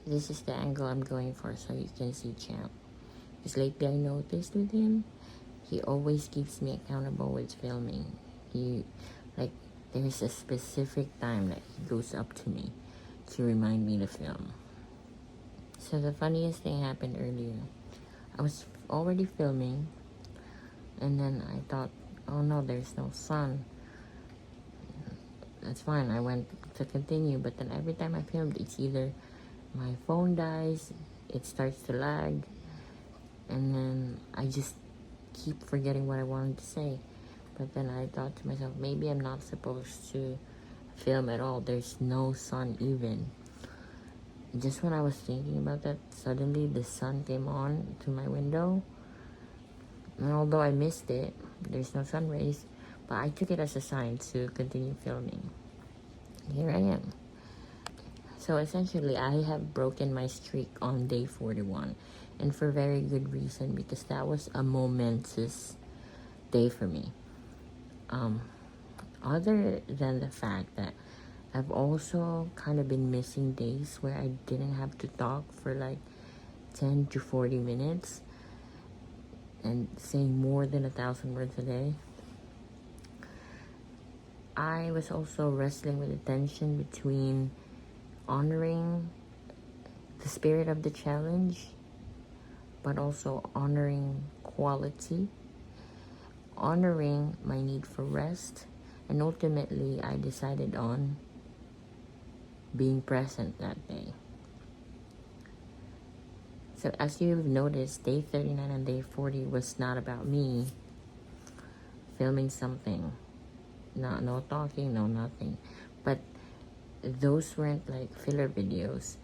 This is the angle I'm going for so you can see Champ. Because lately I noticed with him, he always keeps me accountable with filming. He, like, there's a specific time that he goes up to me to remind me to film. So the funniest thing happened earlier. I was already filming, and then I thought, oh no, there's no sun. That's fine. I went to continue, but then every time I filmed, it's either my phone dies, it starts to lag, and then I just keep forgetting what I wanted to say. But then I thought to myself, maybe I'm not supposed to film at all. There's no sun even. Just when I was thinking about that, suddenly the sun came on to my window. And although I missed it, there's no sun rays, but I took it as a sign to continue filming. Here I am. So essentially, I have broken my streak on day 41, and for very good reason, because that was a momentous day for me. Other than the fact that I've also kind of been missing days where I didn't have to talk for like 10 to 40 minutes and saying more than 1,000 words a day. I was also wrestling with the tension between honoring the spirit of the challenge, but also honoring quality, honoring my need for rest, and ultimately I decided on being present that day. So as you've noticed, day 39 and day 40 was not about me filming something. No talking, no nothing. But those weren't like filler videos.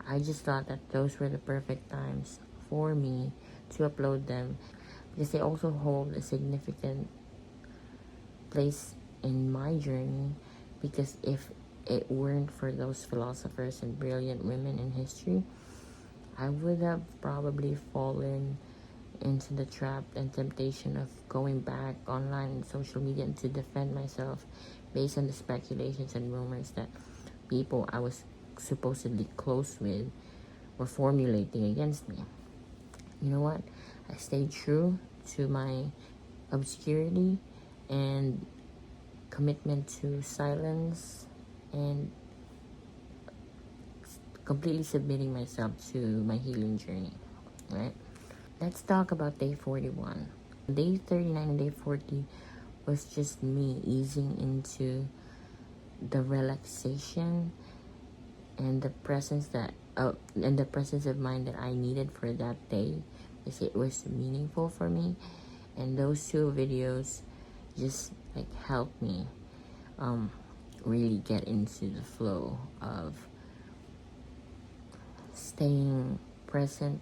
I just thought that those were the perfect times for me to upload them, because they also hold a significant place in my journey. Because if it weren't for those philosophers and brilliant women in history, I would have probably fallen into the trap and temptation of going back online and social media to defend myself based on the speculations and rumors that people I was supposedly close with were formulating against me. You know what? I stayed true to my obscurity and commitment to silence and completely submitting myself to my healing journey, right? Let's talk about day 41. Day 39 and day 40 was just me easing into the relaxation and the presence of mind that I needed for that day, because it was meaningful for me. And those two videos just like helped me really get into the flow of staying present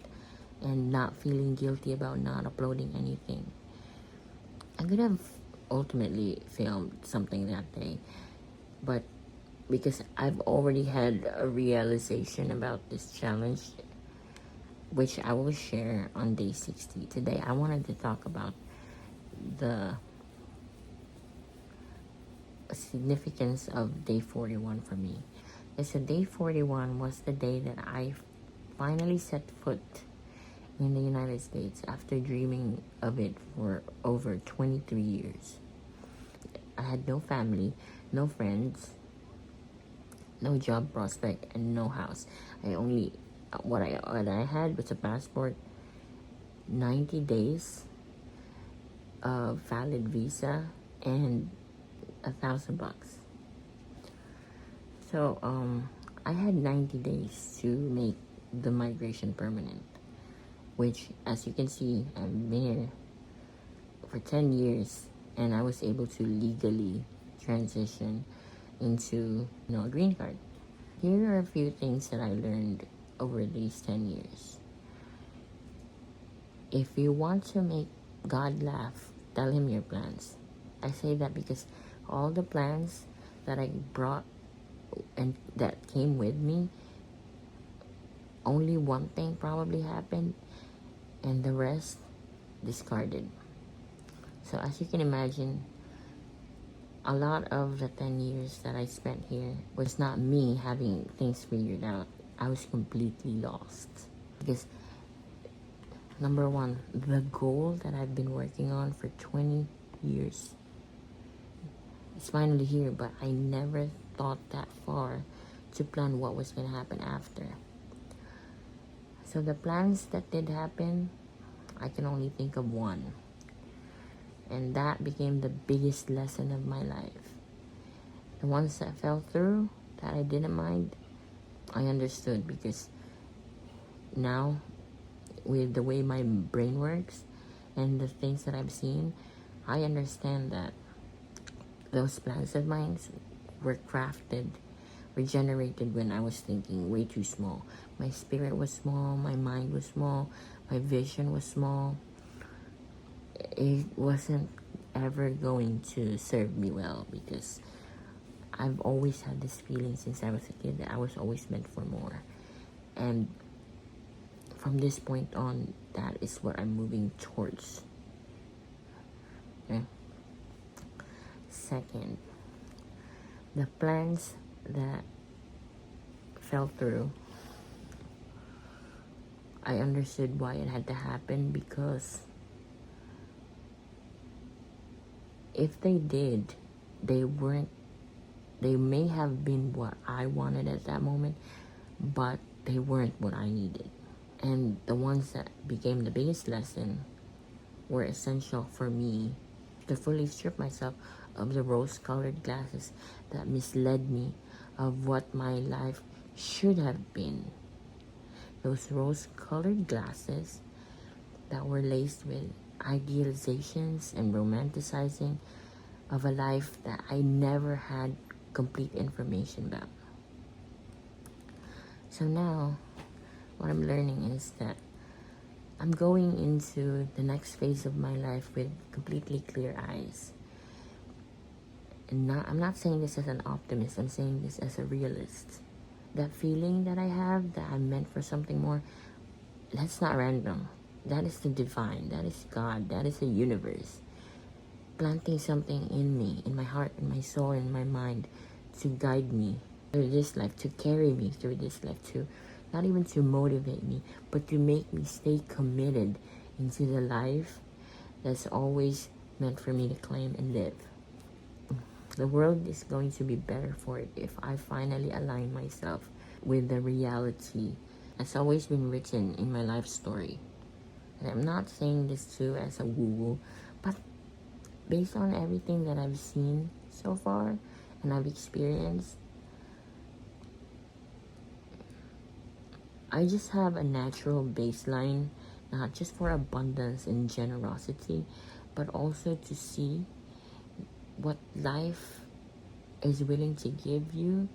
and not feeling guilty about not uploading anything. I could have ultimately filmed something that day, but because I've already had a realization about this challenge, which I will share on day 60. Today, I wanted to talk about the significance of day 41 for me. So day 41 was the day that I finally set foot in the United States after dreaming of it for over 23 years. I had no family, no friends, no job prospect, and no house. What I had was a passport, 90 days of valid visa, and $1,000. So I had 90 days to make the migration permanent, which, as you can see, I've been here for 10 years, and I was able to legally transition into a green card. Here are a few things that I learned over these 10 years. If you want to make God laugh, tell him your plans. I say that because all the plans that I brought and that came with me, only one thing probably happened, and the rest discarded. So as you can imagine, a lot of the 10 years that I spent here was not me having things figured out. I was completely lost. Because, number one, the goal that I've been working on for 20 years is finally here, but I never thought that far to plan what was going to happen after. So the plans that did happen, I can only think of one. And that became the biggest lesson of my life. The ones that fell through, that I didn't mind, I understood, because now, with the way my brain works and the things that I've seen, I understand that those plans of mine were crafted, were generated when I was thinking way too small. My spirit was small, my mind was small, my vision was small. It wasn't ever going to serve me well, because I've always had this feeling since I was a kid that I was always meant for more. And from this point on, that is what I'm moving towards. Okay? Second, the plans that fell through, I understood why it had to happen, because if they did, they may have been what I wanted at that moment, but they weren't what I needed. And the ones that became the biggest lesson were essential for me to fully strip myself of the rose-colored glasses that misled me of what my life should have been. Those rose-colored glasses that were laced with idealizations and romanticizing of a life that I never had complete information about. So now, what I'm learning is that I'm going into the next phase of my life with completely clear eyes. And I'm not saying this as an optimist, I'm saying this as a realist. That feeling that I have, that I'm meant for something more, that's not random. That is the divine, that is God, that is the universe planting something in me, in my heart, in my soul, in my mind, to guide me through this life, to carry me through this life, to not even to motivate me, but to make me stay committed into the life that's always meant for me to claim and live. The world is going to be better for it if I finally align myself with the reality that's always been written in my life story. And I'm not saying this too as a woo-woo, but based on everything that I've seen so far and I've experienced, I just have a natural baseline, not just for abundance and generosity, but also to see what life is willing to give you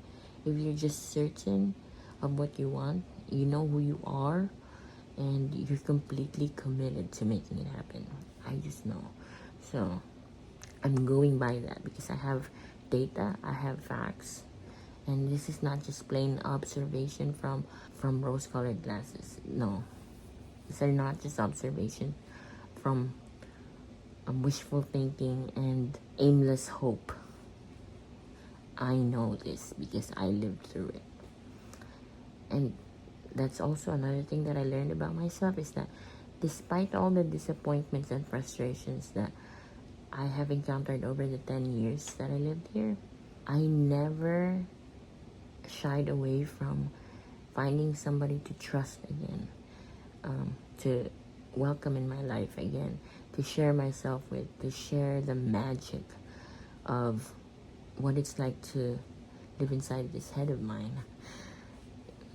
if you're just certain of what you want, you know who you are, and you're completely committed to making it happen. I just know. So I'm going by that because I have data, I have facts, and this is not just plain observation from rose-colored glasses. No, these are not just observation from wishful thinking and aimless hope. I know this because I lived through it. And that's also another thing that I learned about myself, is that despite all the disappointments and frustrations that I have encountered over the 10 years that I lived here, I never shied away from finding somebody to trust again, to welcome in my life again, to share myself with, to share the magic of what it's like to live inside this head of mine.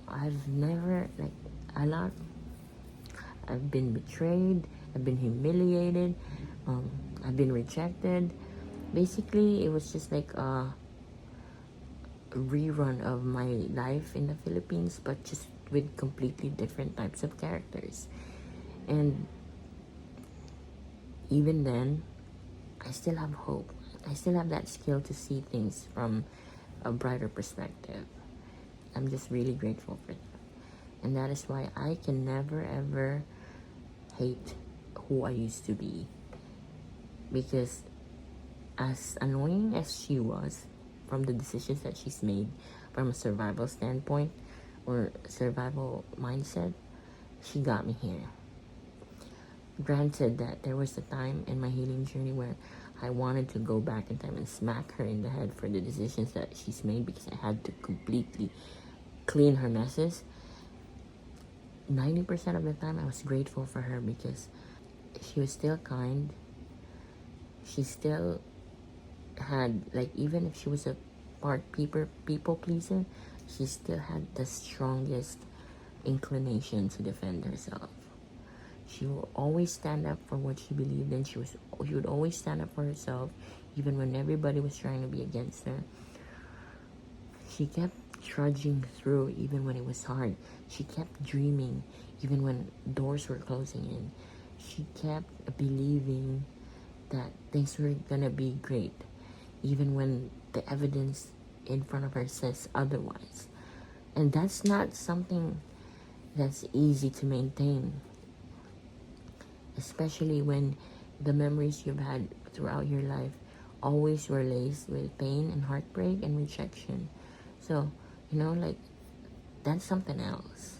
I've never, I've been betrayed, I've been humiliated, I've been rejected. Basically, it was just like a rerun of my life in the Philippines, but just with completely different types of characters. And even then, I still have hope. I still have that skill to see things from a brighter perspective. I'm just really grateful for that. And that is why I can never ever hate who I used to be. Because as annoying as she was, from the decisions that she's made from a survival standpoint, or survival mindset, she got me here. Granted that there was a time in my healing journey where I wanted to go back in time and smack her in the head for the decisions that she's made, because I had to completely clean her messes. 90% of the time I was grateful for her, because she was still kind. She still had, like, even if she was a part people pleaser, she still had the strongest inclination to defend herself. She will always stand up for what she believed in. She would always stand up for herself, even when everybody was trying to be against her. She kept trudging through even when it was hard. She kept dreaming even when doors were closing in. She kept believing that things were gonna be great, even when the evidence in front of her says otherwise. And that's not something that's easy to maintain, especially when the memories you've had throughout your life always were laced with pain and heartbreak and rejection. So, like, that's something else.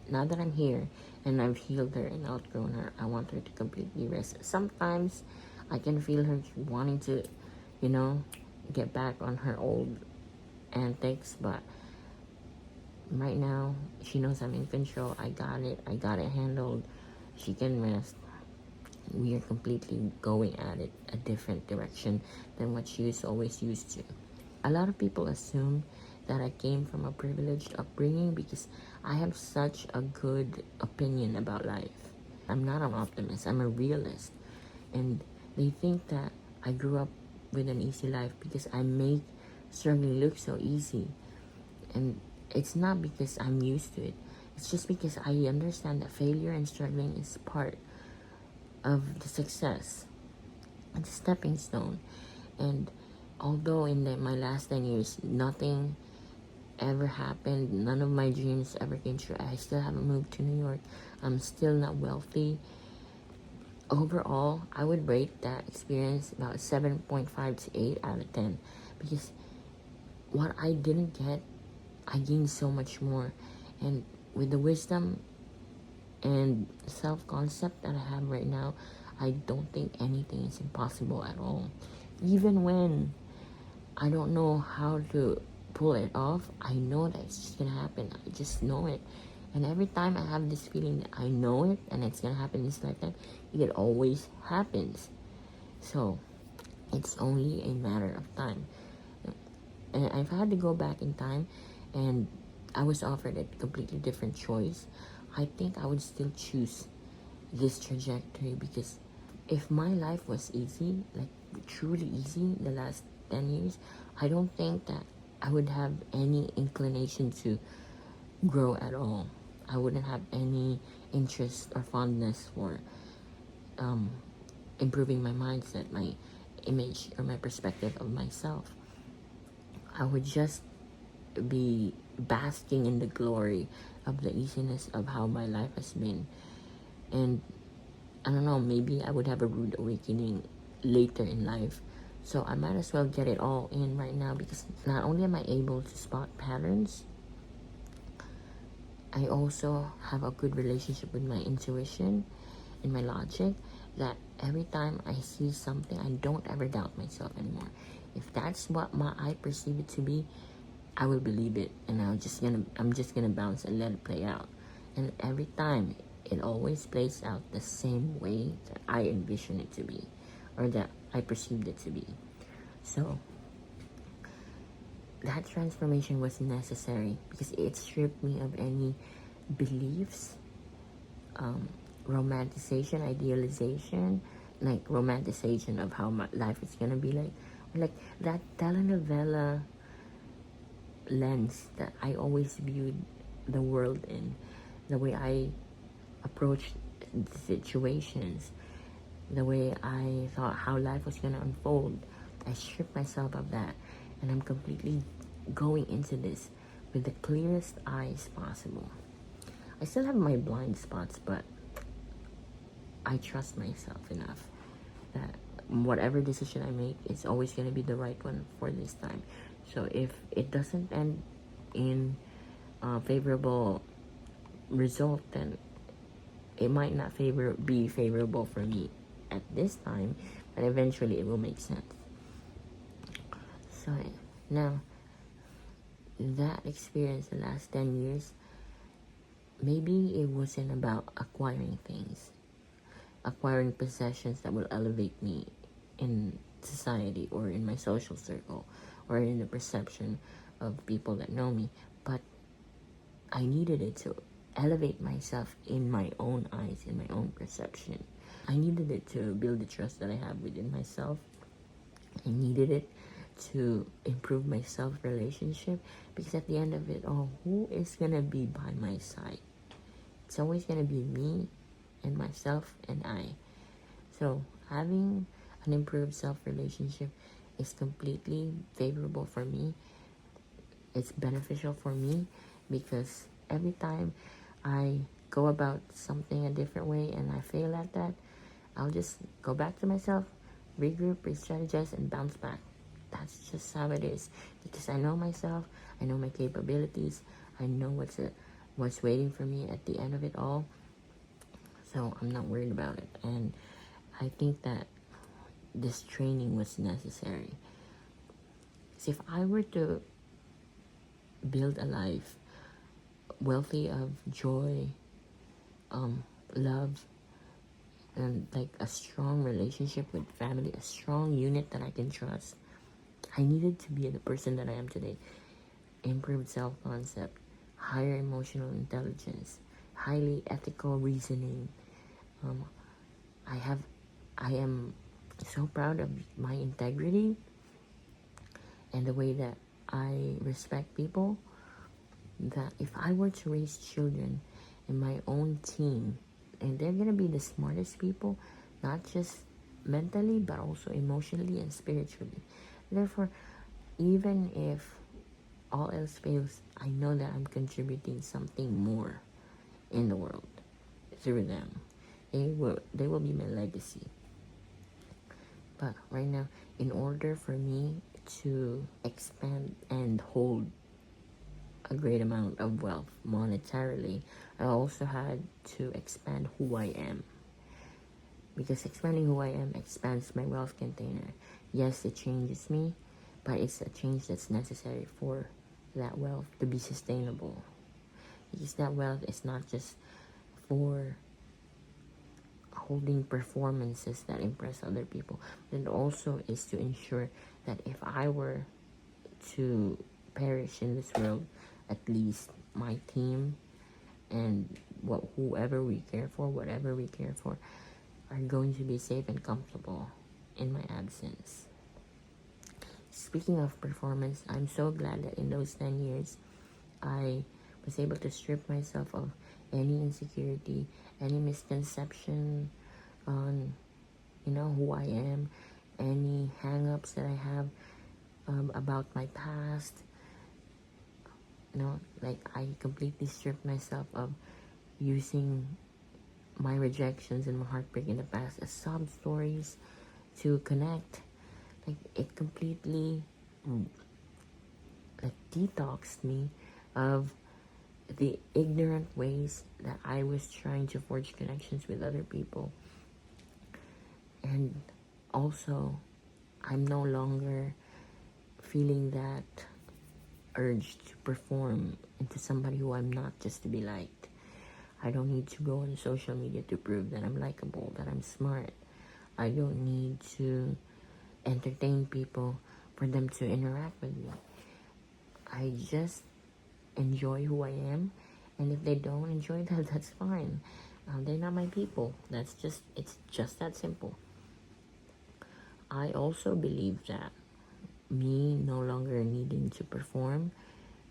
Now that I'm here and I've healed her and outgrown her, I want her to completely rest. Sometimes I can feel her wanting to, get back on her old antics, but right now she knows I'm in control. I got it handled. She can rest. We are completely going at it a different direction than what she was always used to. A lot of people assume that I came from a privileged upbringing because I have such a good opinion about life. I'm not an optimist, I'm a realist. And they think that I grew up with an easy life because I make struggling look so easy. And it's not because I'm used to it. It's just because I understand that failure and struggling is part of the success. It's a stepping stone. And although in my last 10 years, nothing ever happened, none of my dreams ever came true, I still haven't moved to New York, I'm still not wealthy. Overall, I would rate that experience about 7.5 to 8 out of 10. Because what I didn't get, I gained so much more. And with the wisdom and self-concept that I have right now, I don't think anything is impossible at all. Even when I don't know how to pull it off, I know that it's just gonna happen. I just know it. And every time I have this feeling that I know it and it's gonna happen this lifetime, it always happens. So it's only a matter of time. And if I had to go back in time and I was offered a completely different choice, I think I would still choose this trajectory, because if my life was easy, like truly easy, the last 10 years, I don't think that I would have any inclination to grow at all. I wouldn't have any interest or fondness for improving my mindset, my image, or my perspective of myself. I would just be basking in the glory of the easiness of how my life has been. And I don't know, maybe I would have a rude awakening later in life. So I might as well get it all in right now, because not only am I able to spot patterns, I also have a good relationship with my intuition and my logic, that every time I see something, I don't ever doubt myself anymore. If that's what I perceive it to be, I will believe it, and I'm just gonna bounce and let it play out. And every time, it always plays out the same way that I envision it to be, or that I perceived it to be. So that transformation was necessary, because it stripped me of any beliefs, romanticization, idealization, like romanticization of how my life is gonna be like that telenovela lens that I always viewed the world in, the way I approached situations, the way I thought how life was gonna unfold. I stripped myself of that, and I'm completely going into this with the clearest eyes possible. I still have my blind spots, but I trust myself enough that whatever decision I make is always going to be the right one for this time. So if it doesn't end in favorable result, then it might not be favorable for me at this time, but eventually it will make sense. So now, that experience the last 10 years, maybe it wasn't about acquiring things, acquiring possessions that will elevate me in society or in my social circle or in the perception of people that know me, but I needed it to elevate myself in my own eyes, in my own perception. I needed it to build the trust that I have within myself. I needed it to improve my self-relationship, because at the end of it all, who is going to be by my side? It's always going to be me and myself and I. So having an improved self-relationship is completely favorable for me. It's beneficial for me, because every time I go about something a different way and I fail at that, I'll just go back to myself, regroup, re-strategize, and bounce back. That's just how it is, because I know myself, I know my capabilities, I know what's waiting for me at the end of it all. So I'm not worried about it, and I think that this training was necessary. So if I were to build a life wealthy of joy, love, and like a strong relationship with family, a strong unit that I can trust, I needed to be the person that I am today. Improved self-concept, higher emotional intelligence, highly ethical reasoning. I am so proud of my integrity and the way that I respect people, that if I were to raise children in my own team, and they're going to be the smartest people, not just mentally, but also emotionally and spiritually. Therefore, even if all else fails, I know that I'm contributing something more in the world through them. They will be my legacy. But right now, in order for me to expand and hold a great amount of wealth monetarily, I also had to expand who I am. Because expanding who I am expands my wealth container. Yes, it changes me, but it's a change that's necessary for that wealth to be sustainable. Because that wealth is not just for holding performances that impress other people, but it also is to ensure that if I were to perish in this world, at least my team and whoever we care for, whatever we care for, are going to be safe and comfortable in my absence. Speaking of performance, I'm so glad that in those 10 years, I was able to strip myself of any insecurity, any misconception on, who I am, any hang-ups that I have about my past. I completely stripped myself of using my rejections and my heartbreak in the past as sob stories to connect. It completely detoxed me of the ignorant ways that I was trying to forge connections with other people. And also, I'm no longer feeling that urge to perform into somebody who I'm not, just to be liked. I don't need to go on social media to prove that I'm likable, that I'm smart. I don't need to entertain people for them to interact with me. I just enjoy who I am, and if they don't enjoy that, that's fine. They're not my people. It's just that simple. I also believe that me no longer needing to perform,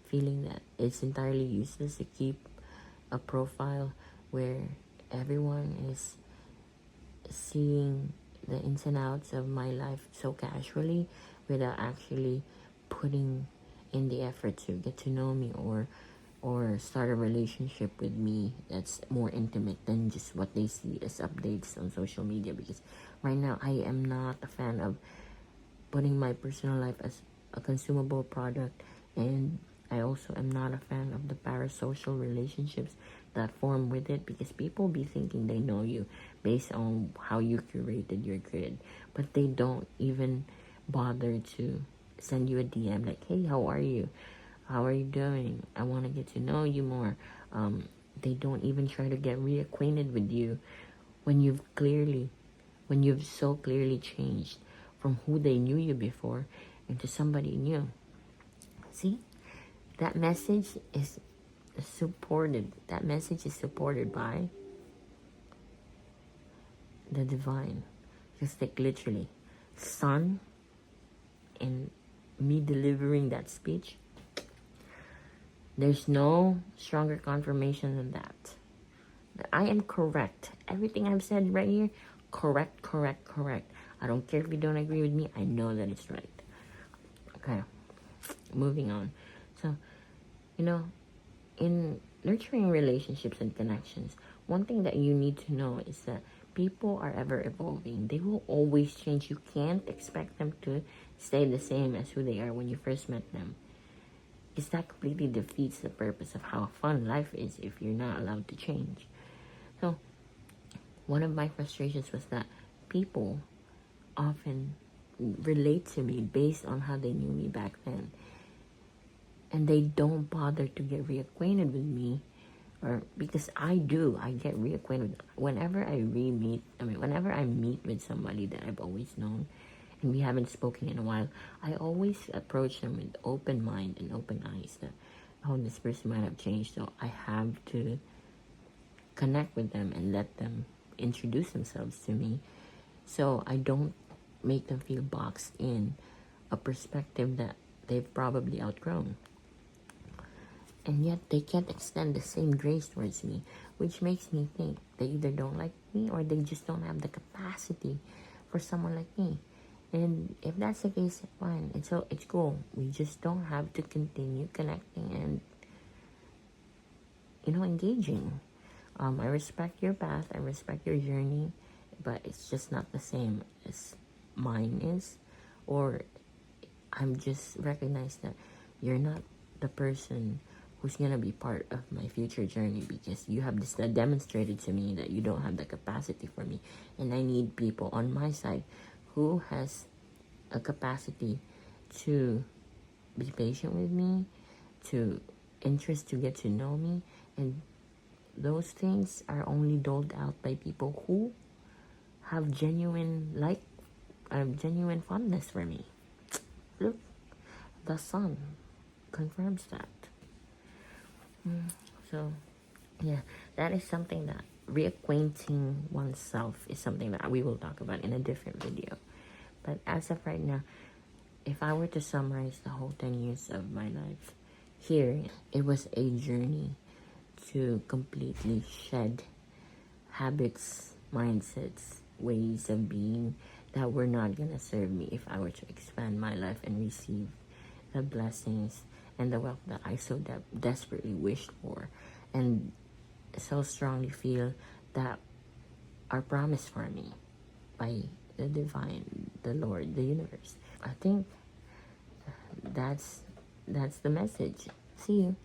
feeling that it's entirely useless to keep a profile where everyone is seeing the ins and outs of my life so casually without actually putting in the effort to get to know me or start a relationship with me that's more intimate than just what they see as updates on social media. Because right now I am not a fan of putting my personal life as a consumable product and I also am not a fan of the parasocial relationships that form with it, because people be thinking they know you based on how you curated your grid, but they don't even bother to send you a DM like, hey, how are you? How are you doing? I want to get to know you more. They don't even try to get reacquainted with you when you've so clearly changed from who they knew you before into somebody new. See, that message is supported. That message is supported by the divine. Just like literally, sun, and me delivering that speech. There's no stronger confirmation than that. I am correct. Everything I've said right here, correct, correct, correct. I don't care if you don't agree with me. I know that it's right. Okay, moving on. So, in nurturing relationships and connections, one thing that you need to know is that people are ever evolving. They will always change. You can't expect them to stay the same as who they are when you first met them. Because that completely defeats the purpose of how fun life is if you're not allowed to change. So, one of my frustrations was that people often relate to me based on how they knew me back then. And they don't bother to get reacquainted with me, or because I get reacquainted whenever I whenever I meet with somebody that I've always known and we haven't spoken in a while. I always approach them with open mind and open eyes that, oh, this person might have changed, so I have to connect with them and let them introduce themselves to me, so I don't make them feel boxed in a perspective that they've probably outgrown. And yet they can't extend the same grace towards me, which makes me think they either don't like me or they just don't have the capacity for someone like me. And if that's the case, fine. It's cool. We just don't have to continue connecting and engaging. I respect your path. I respect your journey, but it's just not the same as mine is. Or I'm just recognize that you're not the person who's gonna be part of my future journey, because you have demonstrated to me that you don't have the capacity for me, and I need people on my side who has a capacity to be patient with me, to get to know me, and those things are only doled out by people who have genuine fondness for me. Look, the sun confirms that. So, yeah, that is something that reacquainting oneself is something that we will talk about in a different video. But as of right now, if I were to summarize the whole 10 years of my life here, it was a journey to completely shed habits, mindsets, ways of being that were not going to serve me if I were to expand my life and receive the blessings and the wealth that I so desperately wished for, and so strongly feel that are promised for me by the divine, the Lord, the universe. I think that's the message. See you.